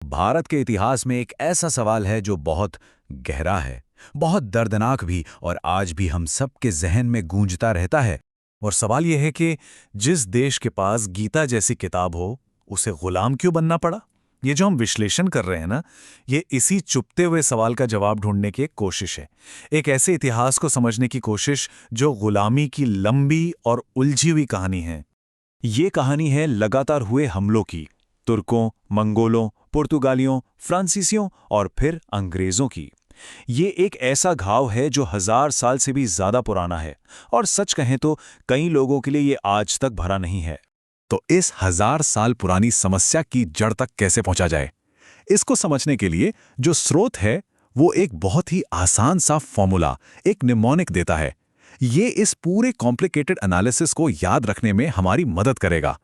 भारत के इतिहास में एक ऐसा सवाल है जो बहुत गहरा है, बहुत दर्दनाक भी, और आज भी हम सबके जहन में गूंजता रहता है। और सवाल यह है कि जिस देश के पास गीता जैसी किताब हो, उसे गुलाम क्यों बनना पड़ा? ये जो हम विश्लेषण कर रहे हैं ना, ये इसी चुपते हुए सवाल का जवाब ढूंढने की एक कोशिश है। एक ऐसे इतिहास को समझने की कोशिश जो गुलामी की लंबी और उलझी हुई कहानी है। ये कहानी है लगातार हुए हमलों की, तुर्कों, मंगोलों, पुर्तगालियों, फ्रांसीसियों और फिर अंग्रेजों की। ये एक ऐसा घाव है जो 1000 साल से भी ज्यादा पुराना है, और सच कहें तो कई लोगों के लिए ये आज तक भरा नहीं है। तो इस 1000 साल पुरानी समस्या की जड़ तक कैसे पहुंचा जाए, इसको समझने के लिए जो स्रोत है वो एक बहुत ही आसान सा फॉर्मूला, एक निमोनिक देता है। ये इस पूरे कॉम्प्लिकेटेड एनालिसिस को याद रखने में हमारी मदद करेगा।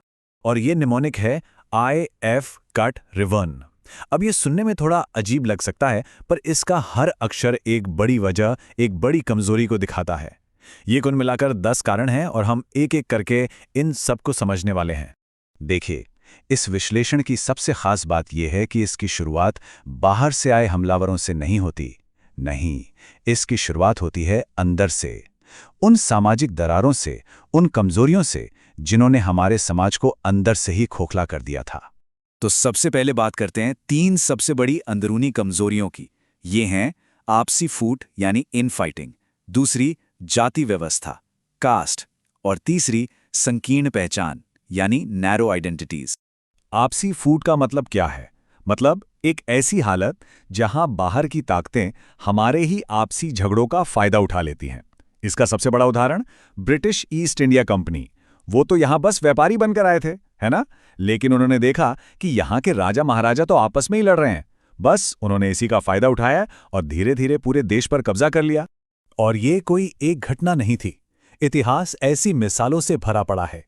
और ये निमोनिक है IF कट रिवर्न। अब ये सुनने में थोड़ा अजीब लग सकता है, पर इसका हर अक्षर एक बड़ी वजह, एक बड़ी कमजोरी को दिखाता है। ये कुल मिलाकर 10 कारण हैं और हम एक एक करके इन सबको समझने वाले हैं। देखिए, इस विश्लेषण की सबसे खास बात यह है कि इसकी शुरुआत बाहर से आए हमलावरों से नहीं होती। नहीं, इसकी शुरुआत होती है अंदर से, उन सामाजिक दरारों से, उन कमजोरियों से जिन्होंने हमारे समाज को अंदर से ही खोखला कर दिया था। तो सबसे पहले बात करते हैं 3 सबसे बड़ी अंदरूनी कमजोरियों की। ये हैं आपसी फूट यानी इनफाइटिंग, दूसरी जाति व्यवस्था, कास्ट, और तीसरी संकीर्ण पहचान यानी नैरो आइडेंटिटीज। आपसी फूट का मतलब क्या है? मतलब एक ऐसी हालत जहां बाहर की ताकतें हमारे ही आपसी झगड़ों का फायदा उठा लेती हैं। इसका सबसे बड़ा उदाहरण ब्रिटिश ईस्ट इंडिया कंपनी। वो तो यहां बस व्यापारी बनकर आए थे, है ना? लेकिन उन्होंने देखा कि यहां के राजा महाराजा तो आपस में ही लड़ रहे हैं। बस उन्होंने इसी का फायदा उठाया और धीरे धीरे पूरे देश पर कब्जा कर लिया। और ये कोई एक घटना नहीं थी। इतिहास ऐसी मिसालों से भरा पड़ा है।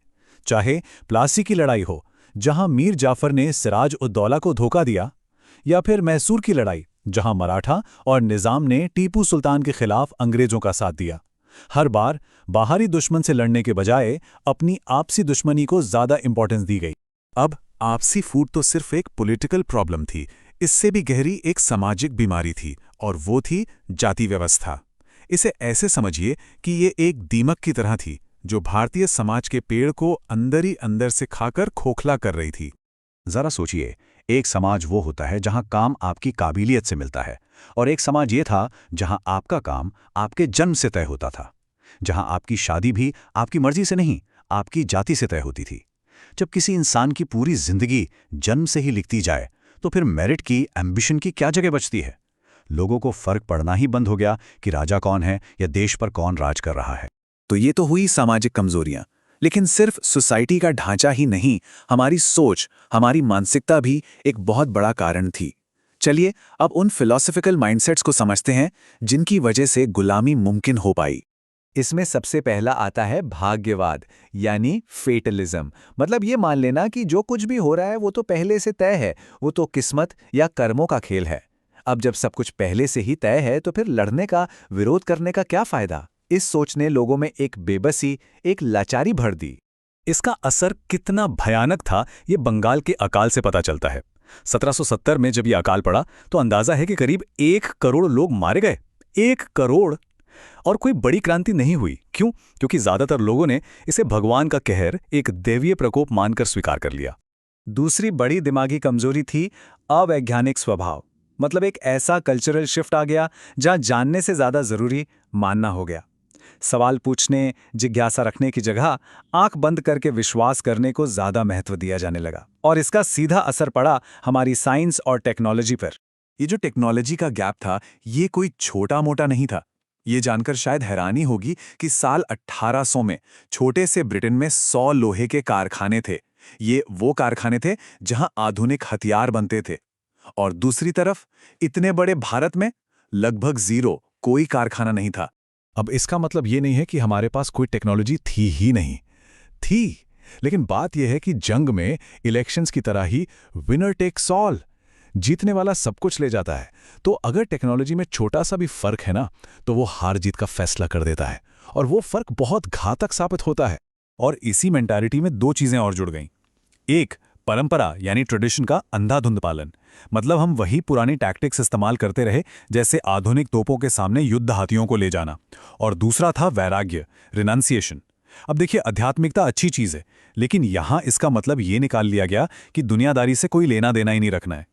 चाहे प्लासी की लड़ाई हो, जहां मीर जाफर ने सिराज उद दौला को धोखा दिया, या फिर मैसूर की लड़ाई, जहां मराठा और निजाम ने टीपू सुल्तान के खिलाफ अंग्रेजों का साथ दिया। हर बार बाहरी दुश्मन से लड़ने के बजाय अपनी आपसी दुश्मनी को ज्यादा इंपॉर्टेंस दी गई। अब आपसी फूट तो सिर्फ एक पॉलिटिकल प्रॉब्लम थी, इससे भी गहरी एक सामाजिक बीमारी थी, और वो थी जाति व्यवस्था। इसे ऐसे समझिए कि ये एक दीमक की तरह थी जो भारतीय समाज के पेड़ को अंदर ही अंदर से खाकर खोखला कर रही थी। जरा सोचिए, एक समाज वो होता है जहां काम आपकी काबिलियत से मिलता है, और एक समाज ये था जहां आपका काम आपके जन्म से तय होता था, जहां आपकी शादी भी आपकी मर्जी से नहीं, आपकी जाति से तय होती थी। जब किसी इंसान की पूरी जिंदगी जन्म से ही लिखती जाए, तो फिर मेरिट की, एम्बिशन की क्या जगह बचती है? लोगों को फर्क पड़ना ही बंद हो गया कि राजा कौन है या देश पर कौन राज कर रहा है। तो ये तो हुई सामाजिक कमजोरियां, लेकिन सिर्फ सोसाइटी का ढांचा ही नहीं, हमारी सोच, हमारी मानसिकता भी एक बहुत बड़ा कारण थी। चलिए अब उन फिलॉसफिकल माइंडसेट्स को समझते हैं जिनकी वजह से गुलामी मुमकिन हो पाई। इसमें सबसे पहला आता है भाग्यवाद यानी फेटलिज्म। मतलब ये मान लेना कि जो कुछ भी हो रहा है वो तो पहले से तय है, वो तो किस्मत या कर्मों का खेल है। अब जब सब कुछ पहले से ही तय है तो फिर लड़ने का, विरोध करने का क्या फायदा? इस सोच ने लोगों में एक बेबसी, एक लाचारी भर दी। इसका असर कितना भयानक था ये बंगाल के अकाल से पता चलता है। 1770 में जब ये अकाल पड़ा तो अंदाजा है कि करीब 1 करोड़ लोग मारे गए। 1 करोड़! और कोई बड़ी क्रांति नहीं हुई। क्यों? क्योंकि ज्यादातर लोगों ने इसे भगवान का कहर, एक दैवीय प्रकोप मानकर स्वीकार कर लिया। दूसरी बड़ी दिमागी कमजोरी थी अवैज्ञानिक स्वभाव। मतलब एक ऐसा कल्चरल शिफ्ट आ गया जहां जानने से ज्यादा जरूरी मानना हो गया। सवाल पूछने, जिज्ञासा रखने की जगह आंख बंद करके विश्वास करने को ज्यादा महत्व दिया जाने लगा, और इसका सीधा असर पड़ा हमारी साइंस और टेक्नोलॉजी पर। ये जो टेक्नोलॉजी का गैप था, ये कोई छोटा मोटा नहीं था। ये जानकर शायद हैरानी होगी कि साल 1800 में छोटे से ब्रिटेन में 100 लोहे के कारखाने थे। ये वो कारखाने थे जहां आधुनिक हथियार बनते थे। और दूसरी तरफ इतने बड़े भारत में लगभग 0, कोई कारखाना नहीं था। अब इसका मतलब ये नहीं है कि हमारे पास कोई टेक्नोलॉजी थी ही नहीं। थी, लेकिन बात यह है कि जंग में इलेक्शंस की तरह ही विनर टेक्स ऑल, जीतने वाला सब कुछ ले जाता है। तो अगर टेक्नोलॉजी में छोटा सा भी फर्क है ना, तो वो हार जीत का फैसला कर देता है, और वो फर्क बहुत घातक साबित होता है। और इसी मेंटालिटी में 2 चीजें और जुड़ गईं। एक, परंपरा यानी ट्रेडिशन का अंधाधुंध पालन। मतलब हम वही पुरानी टैक्टिक्स इस्तेमाल करते रहे, जैसे आधुनिक तोपों के सामने युद्ध हाथियों को ले जाना। और दूसरा था वैराग्य, रिनंसिएशन। अब देखिए, आध्यात्मिकता अच्छी चीज़ है, लेकिन यहाँ इसका मतलब ये निकाल लिया गया कि दुनियादारी से कोई लेना देना ही नहीं रखना है।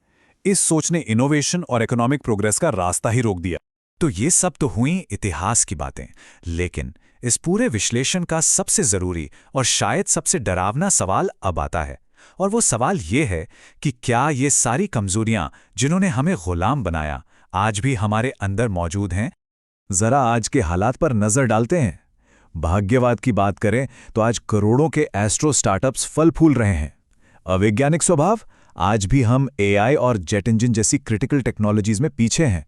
इस सोच ने इनोवेशन और इकोनॉमिक प्रोग्रेस का रास्ता ही रोक दिया। तो ये सब तो हुई इतिहास की बातें, लेकिन इस पूरे विश्लेषण का सबसे जरूरी और शायद सबसे डरावना सवाल अब आता है। और वो सवाल ये है कि क्या ये सारी कमजोरियां जिन्होंने हमें गुलाम बनाया, आज भी हमारे अंदर मौजूद हैं? जरा आज के हालात पर नजर डालते हैं। भाग्यवाद की बात करें तो आज करोड़ों के एस्ट्रो स्टार्टअप्स फल फूल रहे हैं। अवैज्ञानिक स्वभाव, आज भी हम एआई और जेट इंजन जैसी क्रिटिकल टेक्नोलॉजीज में पीछे हैं।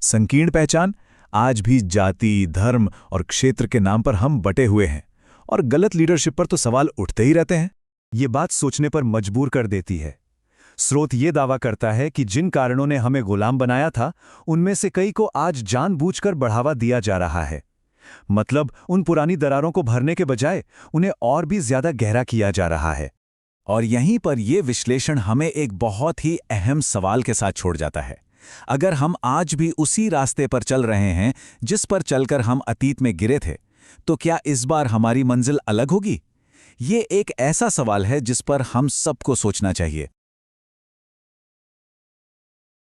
संकीर्ण पहचान, आज भी जाति, धर्म और क्षेत्र के नाम पर हम बटे हुए हैं। और गलत लीडरशिप पर तो सवाल उठते ही रहते हैं। ये बात सोचने पर मजबूर कर देती है। स्रोत ये दावा करता है कि जिन कारणों ने हमें गुलाम बनाया था, उनमें से कई को आज जानबूझकर बढ़ावा दिया जा रहा है। मतलब उन पुरानी दरारों को भरने के बजाय उन्हें और भी ज्यादा गहरा किया जा रहा है। और यहीं पर यह विश्लेषण हमें एक बहुत ही अहम सवाल के साथ छोड़ जाता है। अगर हम आज भी उसी रास्ते पर चल रहे हैं जिस पर चलकर हम अतीत में गिरे थे, तो क्या इस बार हमारी मंजिल अलग होगी? ये एक ऐसा सवाल है जिस पर हम सबको सोचना चाहिए।